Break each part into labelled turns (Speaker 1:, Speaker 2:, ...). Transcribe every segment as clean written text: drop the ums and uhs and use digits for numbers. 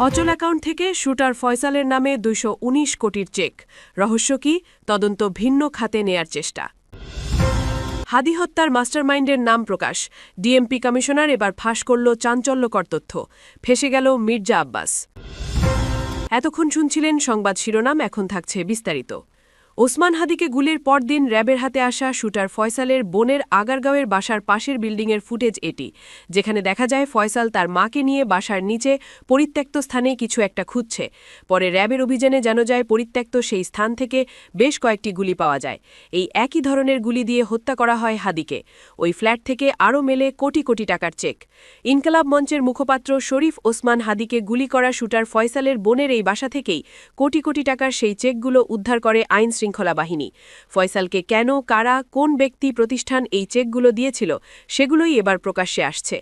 Speaker 1: অচল অ্যাকাউন্ট থেকে শুটার ফয়সালের নামে ২১৯ কোটির চেক। রহস্য কি? তদন্ত ভিন্ন খাতে নেয়ার চেষ্টা। হাদি হত্যার মাস্টারমাইন্ডের নাম প্রকাশ। ডিএমপি কমিশনার এবার ফাঁস করল চাঞ্চল্যকর তথ্য। ফেঁসে গেল মির্জা আব্বাস। এতক্ষণ শুনছিলেন সংবাদ শিরোনাম, এখন থাকছে বিস্তারিত। ওসমান হাদিকে গুলির পরদিন র্যাবের হাতে আসা শুটার ফয়সালের বোনের আগারগাঁওয়ের বাসার পাশের বিল্ডিংয়ের ফুটেজ এটি, যেখানে দেখা যায় ফয়সাল তার মাকে নিয়ে বাসার নিচে পরিত্যক্ত স্থানে কিছু একটা খুঁজছে। পরে র্যাবের অভিযানে জানা যায় পরিত্যক্ত সেই স্থান থেকে বেশ কয়েকটি গুলি পাওয়া যায়। এই একই ধরনের গুলি দিয়ে হত্যা করা হয় হাদিকে। ওই ফ্ল্যাট থেকে আরও মেলে কোটি কোটি টাকার চেক। ইনকালাব মঞ্চের মুখপাত্র শরীফ ওসমান হাদিকে গুলি করা শুটার ফয়সালের বোনের এই বাসা থেকেই কোটি কোটি টাকার সেই চেকগুলো উদ্ধার করে আইন শৃঙ্খলা বাহিনী। ফয়সালকে কেন, কারা, কোন ব্যক্তি, প্রতিষ্ঠান এই চেকগুলো দিয়েছিল সেগুলোই এবার প্রকাশ্যে আসছে।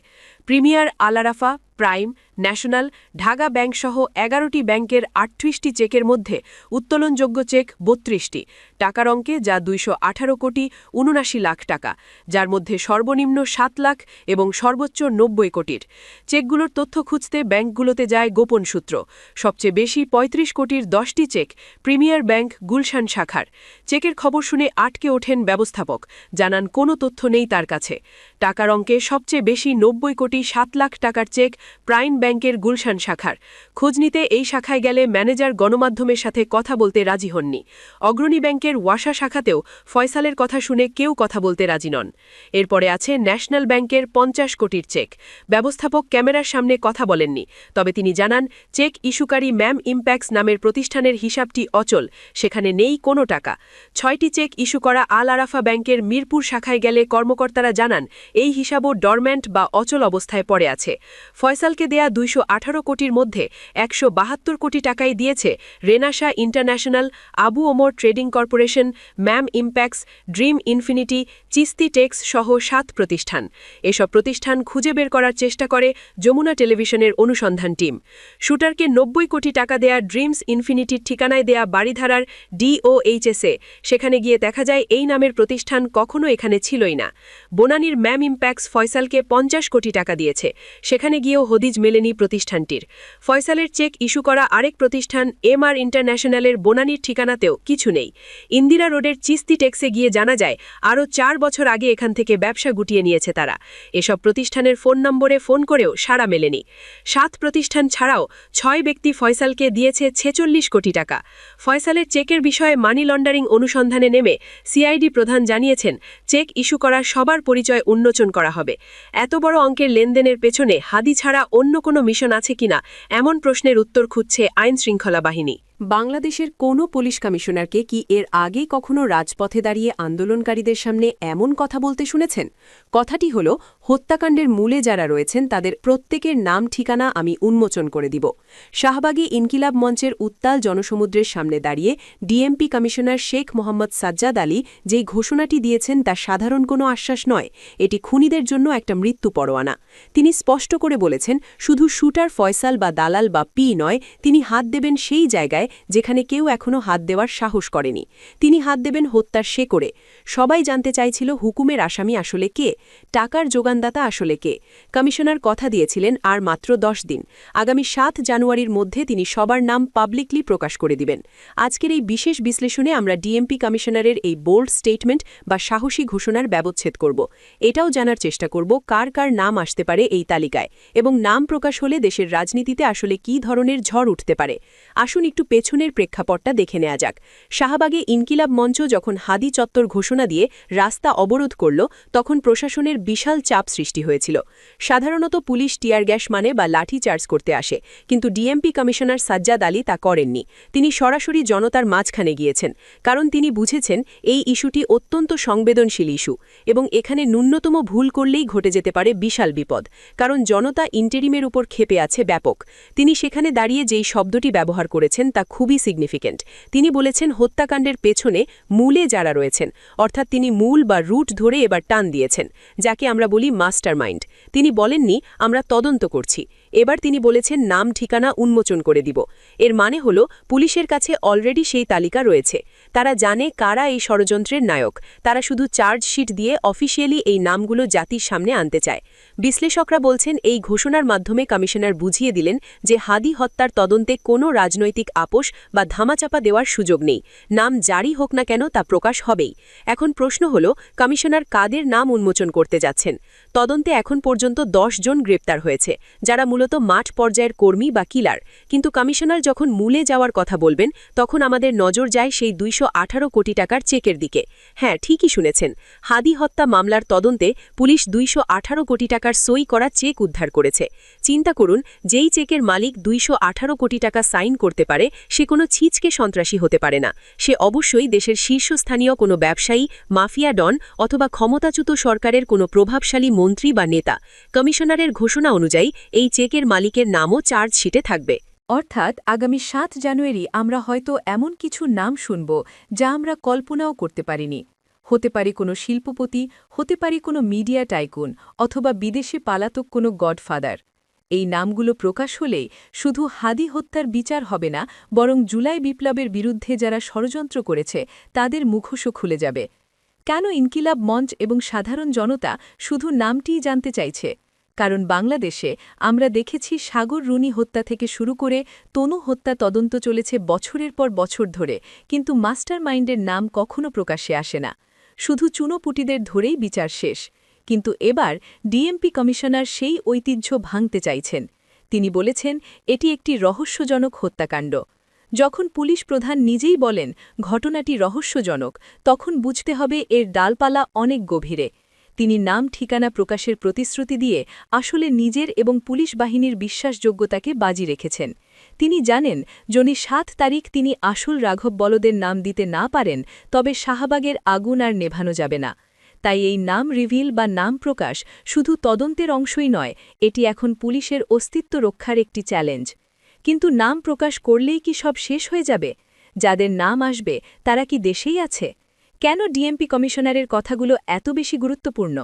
Speaker 1: Premier, Al-Arafah, Prime, National, Dhaka ব্যাংকসহ ১১টি ব্যাংকের ৩৮টি চেকের মধ্যে উত্তোলনযোগ্য চেক ৩২টি, টাকার অঙ্কে যা ২১৮ কোটি ৭৯ লাখ টাকা, যার মধ্যে সর্বনিম্ন ৭ লাখ এবং সর্বোচ্চ ৯০ কোটির। চেকগুলোর তথ্য খুঁজতে ব্যাংকগুলোতে যায় গোপন সূত্র। সবচেয়ে বেশি ৩৫ কোটির ১০টি চেক প্রিমিয়ার ব্যাংক গুলশান শাখার। চেকের খবর শুনে আটকে ওঠেন ব্যবস্থাপক, জানান কোনো তথ্য নেই তার কাছে। টাকার অঙ্কে সবচেয়ে বেশি ৯০ কোটি ৭ লাখ টাকার চেক প্রাইম ব্যাংকের গুলশান শাখার। খোঁজ নিতে এই শাখায় গেলে ম্যানেজার গণমাধ্যমের সাথে কথা বলতে রাজি হননি। অগ্রণী ব্যাংকের ওয়াসা শাখাতেও ফয়সালের কথা শুনে কেউ কথা বলতে রাজি নন। এরপরে আছে ন্যাশনাল ব্যাংকের ৫০ কোটির চেক। ব্যবস্থাপক ক্যামেরার সামনে কথা বলেননি, তবে তিনি জানান চেক ইস্যুকারী ম্যাম ইম্প্যাক্টস নামের প্রতিষ্ঠানের হিসাবটি অচল, সেখানে নেই কোনো টাকা। ৬টি চেক ইস্যু করা আল আরাফা ব্যাংকের মিরপুর শাখায় গেলে কর্মকর্তারা জানান এই হিসাবও ডরম্যান্ট বা অচল অবস্থায় পড়ে আছে। ফয়সালকে দেয়া ২১৮ কোটির মধ্যে ১৭২ কোটি টাকাই দিয়েছে রেনাশা International, Abu Omar Trading Corporation, ম্যাম Impacts, Dream Infinity, Chishti Tex সহ ৭ প্রতিষ্ঠান। এসব প্রতিষ্ঠান খুঁজে বের করার চেষ্টা করে যমুনা টেলিভিশনের অনুসন্ধান টিম। শুটারকে ৯০ কোটি টাকা দেয়া ড্রিমস ইনফিনিটির ঠিকানায় দেয়া বাড়িধারার ডিওএইচএসএ, সেখানে গিয়ে দেখা যায় এই নামের প্রতিষ্ঠান কখনো এখানে ছিলই না। বনানীর ম্যাম ইম্প্যাক্টস ফয়সালকে ৫০ কোটি টাকা দিয়েছে, সেখানে গিয়েও হদিজ মেলেনি প্রতিষ্ঠানটির। ফয়সালের চেক ইস্যু করা আরেক প্রতিষ্ঠান এমআর ইন্টারন্যাশনালের বনানীর ঠিকানাতেও কিছু নেই। ইন্দিরা রোডের চিস্তি টেক্সে গিয়ে জানা যায় আরও ৪ বছর আগে এখান থেকে ব্যবসা গুটিয়ে নিয়েছে তারা। এসব প্রতিষ্ঠানের ফোন নম্বরে ফোন করেও সাড়া মেলেনি। ৭ প্রতিষ্ঠান ছাড়াও ৬ ব্যক্তি ফয়সালকে দিয়েছে ৪৬ কোটি টাকা। ফয়সালের চেকের বিষয়ে মানি লন্ডারিং অনুসন্ধানে নেমে সিআইডি প্রধান জানিয়েছেন চেক ইস্যু করা সবার পরিচয় উন্মোচন করা হবে। এত বড় অঙ্কের লেনদেনের পেছনে হাদি ছাড়া অন্য কোনো মিশন আছে কিনা, এমন প্রশ্নের উত্তর খুঁজছে আইন শৃঙ্খলা বাহিনী। বাংলাদেশের কোনো পুলিশ কমিশনারকে কি এর আগে কখনো রাজপথে দাঁড়িয়ে আন্দোলনকারীদের সামনে এমন কথা বলতে শুনেছেন? কথাটি হল, হত্যাকাণ্ডের মূলে যারা রয়েছেন তাদের প্রত্যেকের নাম ঠিকানা আমি উন্মোচন করে দিব। শাহবাগে ইনকিলাব মঞ্চের উত্তাল জনসমুদ্রের সামনে দাঁড়িয়ে ডিএমপি কমিশনার শেখ মোহাম্মদ সাজ্জাদ আলী যেই ঘোষণাটি দিয়েছেন তা সাধারণ কোনো আশ্বাস নয়, এটি খুনিদের জন্য একটা মৃত্যু পরোয়ানা। তিনি স্পষ্ট করে বলেছেন শুধু শুটার ফয়সাল বা দালাল বা পি নয়, তিনি হাত দেবেন সেই জায়গায় যেখানে কেউ এখনো হাত দেওয়ার সাহস করেনি। তিনি হাত দেবেন হত্যার শেকড়ে। সবাই জানতে চাইছিল হুকুমের আসামি আসলে কে, টাকার যোগানদাতা আসলে কে। কমিশনার কথা দিয়েছিলেন আর মাত্র ১০ দিন, আগামী ৭ জানুয়ারির মধ্যে তিনি সবার নাম পাবলিকলি প্রকাশ করে দিবেন। আজকের এই বিশেষ বিশ্লেষণে আমরা ডিএমপি কমিশনারের এই বোল্ড স্টেটমেন্ট বা সাহসী ঘোষণার ব্যবচ্ছেদ করব। এটাও জানার চেষ্টা করব কার কার নাম আসতে পারে এই তালিকায়, এবং নাম প্রকাশ হলে দেশের রাজনীতিতে আসলে কী ধরনের ঝড় উঠতে পারে। আসুন একটু পেছনের প্রেক্ষাপটটা দেখে নেওয়া যাক। শাহবাগে ইনকিলাব মঞ্চ যখন হাদি চত্বর ঘোষণা দিয়ে রাস্তা অবরোধ করল, তখন প্রশাসনের বিশাল চাপ সৃষ্টি হয়েছিল। সাধারণত পুলিশ টিয়ার গ্যাস মানে বা লাঠি চার্জ করতে আসে, কিন্তু ডিএমপি কমিশনার সাজ্জাদ আলী তা করেননি। তিনি সরাসরি জনতার মাঝখানে গিয়েছেন, কারণ তিনি বুঝেছেন এই ইস্যুটি অত্যন্ত সংবেদনশীল ইস্যু এবং এখানে ন্যূনতম ভুল করলেই ঘটে যেতে পারে বিশাল বিপদ, কারণ জনতা ইন্টেরিমের উপর ক্ষেপে আছে ব্যাপক। তিনি সেখানে দাঁড়িয়ে যেই শব্দটি ব্যবহার করেছেন তা খুবই সিগনিফিক্যান্ট। তিনি বলেছেন হত্যাকাণ্ডের পেছনে মূলে যারা রয়েছেন, অর্থাৎ তিনি মূল বা রুট ধরে এবার টান দিয়েছেন, যাকে আমরা বলি মাস্টারমাইন্ড। তিনি বলেননি আমরা তদন্ত করছি, এবার তিনি বলেছেন নাম ঠিকানা উন্মোচন করে দিব। এর মানে হলো পুলিশের কাছে অলরেডি সেই তালিকা রয়েছে। তারা জানে কারা এই ষড়যন্ত্রের নায়ক, তারা শুধু চার্জশিট দিয়ে অফিসিয়ালি এই নামগুলো জাতির সামনে আনতে চায়।
Speaker 2: বিশ্লেষকরা বলছেন এই ঘোষণার মাধ্যমে কমিশনার বুঝিয়ে দিলেন যে হাদি হত্যার তদন্তে কোনো রাজনৈতিক আপোষ বা ধামাচাপা দেওয়ার সুযোগ নেই। নাম জারি হোক না কেন তা প্রকাশ হবেই। এখন প্রশ্ন হল, কমিশনার কাদের নাম উন্মোচন করতে যাচ্ছেন? তদন্তে এখন পর্যন্ত 10 জন গ্রেপ্তার হয়েছে, যারা মূলত মাঠ পর্যায়ের কর্মী বা কিলার। কিন্তু কমিশনার যখন মূলে যাওয়ার কথা বলবেন, তখন আমাদের নজর যায় সেই 218 কোটি টাকার চেকের দিকে। হ্যাঁ, ঠিকই শুনেছেন, হাদি হত্যা মামলার তদন্তে পুলিশ 218 কোটি টাকার সই করা চেক উদ্ধার করেছে। চিন্তা করুন, যেই চেকের মালিক 218 কোটি টাকা সাইন করতে পারে, সে কোনো ছিচকে সন্ত্রাসী হতে পারে না। সে অবশ্যই দেশের শীর্ষস্থানীয় কোনো ব্যবসায়ী, মাফিয়া ডন অথবা ক্ষমতাচ্যুত সরকারের কোনো প্রভাবশালী মন্ত্রী বা নেতা। কমিশনারের ঘোষণা অনুযায়ী এই চেকের মালিকের নামও চার্জশিটে থাকবে।
Speaker 3: অর্থাৎ আগামী 7 জানুয়ারি আমরা হয়তো এমন কিছু নাম শুনব যা আমরা কল্পনাও করতে পারিনি। হতে পারে কোনো শিল্পপতি, হতে পারে কোনো মিডিয়া টাইকুন, অথবা বিদেশে পালাতক কোনো গডফাদার। এই নামগুলো প্রকাশ হলেই শুধু হাদি হত্যার বিচার হবে না, বরং জুলাই বিপ্লবের বিরুদ্ধে যারা ষড়যন্ত্র করেছে তাদের মুখোশও খুলে যাবে। কেন ইনকিলাব মঞ্চ এবং সাধারণ জনতা শুধু নামটিই জানতে চাইছে? কারণ বাংলাদেশে আমরা দেখেছি সাগর রুনি হত্যা থেকে শুরু করে তনু হত্যা তদন্ত চলেছে বছরের পর বছর ধরে, কিন্তু মাস্টার মাইন্ডের নাম কখনো প্রকাশ্যে আসে না। শুধু চুনোপুটিদের ধরেই বিচার শেষ। কিন্তু এবার ডিএমপি কমিশনার সেই ঐতিহ্য ভাঙতে চাইছেন। তিনি বলেছেন, এটি একটি রহস্যজনক হত্যাকাণ্ড। যখন পুলিশ প্রধান নিজেই বলেন ঘটনাটি রহস্যজনক, তখন বুঝতে হবে এর ডালপালা অনেক গভীরে। তিনি নাম ঠিকানা প্রকাশের প্রতিশ্রুতি দিয়ে আসলে নিজের এবং পুলিশ বাহিনীর বিশ্বাসযোগ্যতাকে বাজি রেখেছেন। তিনি জানেন, যদি 7 তারিখ তিনি আসল রাঘব বলদের নাম দিতে না পারেন, তবে শাহবাগের আগুন আর নেভানো যাবে না। তাই এই নাম রিভিল বা নাম প্রকাশ শুধু তদন্তের অংশই নয়, এটি এখন পুলিশের অস্তিত্ব রক্ষার একটি চ্যালেঞ্জ। কিন্তু নাম প্রকাশ করলেই কি সব শেষ হয়ে যাবে? যাদের নাম আসবে তারা কি দেশেই আছে? কেন ডিএমপি কমিশনারের কথাগুলো এত বেশি গুরুত্বপূর্ণ?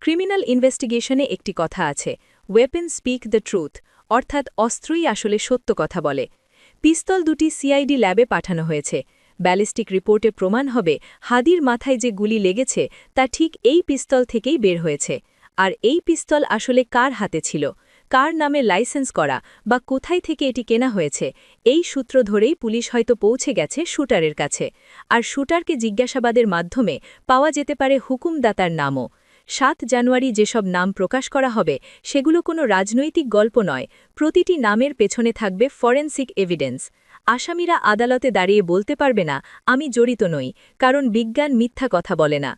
Speaker 3: ক্রিমিনাল ইনভেস্টিগেশনে একটি কথা আছে, ওয়েপেন স্পিক দ্য ট্রুথ, অর্থাৎ অস্ত্রই আসলে সত্য কথা বলে। পিস্তল দুটি সিআইডি ল্যাবে পাঠানো হয়েছে। ব্যালিস্টিক রিপোর্টে প্রমাণ হবে হাদির মাথায় যে গুলি লেগেছে তা ঠিক এই পিস্তল থেকেই বের হয়েছে। আর এই পিস্তল আসলে কার হাতে ছিল, কার নামে লাইসেন্স করা, বা কোথায় থেকে এটি কেনা হয়েছে, এই সূত্র ধরেই পুলিশ হয়তো পৌঁছে গেছে শুটারের কাছে। আর শুটারকে জিজ্ঞাসাবাদের মাধ্যমে পাওয়া যেতে পারে হুকুমদাতার নামও। 7 জানুয়ারি যেসব নাম প্রকাশ করা হবে সেগুলো কোনো রাজনৈতিক গল্প নয়, প্রতিটি নামের পেছনে থাকবে ফরেনসিক এভিডেন্স। আসামিরা আদালতে দাঁড়িয়ে বলতে পারবে না, আমি জড়িত নই, কারণ বিজ্ঞান মিথ্যা কথা বলে না।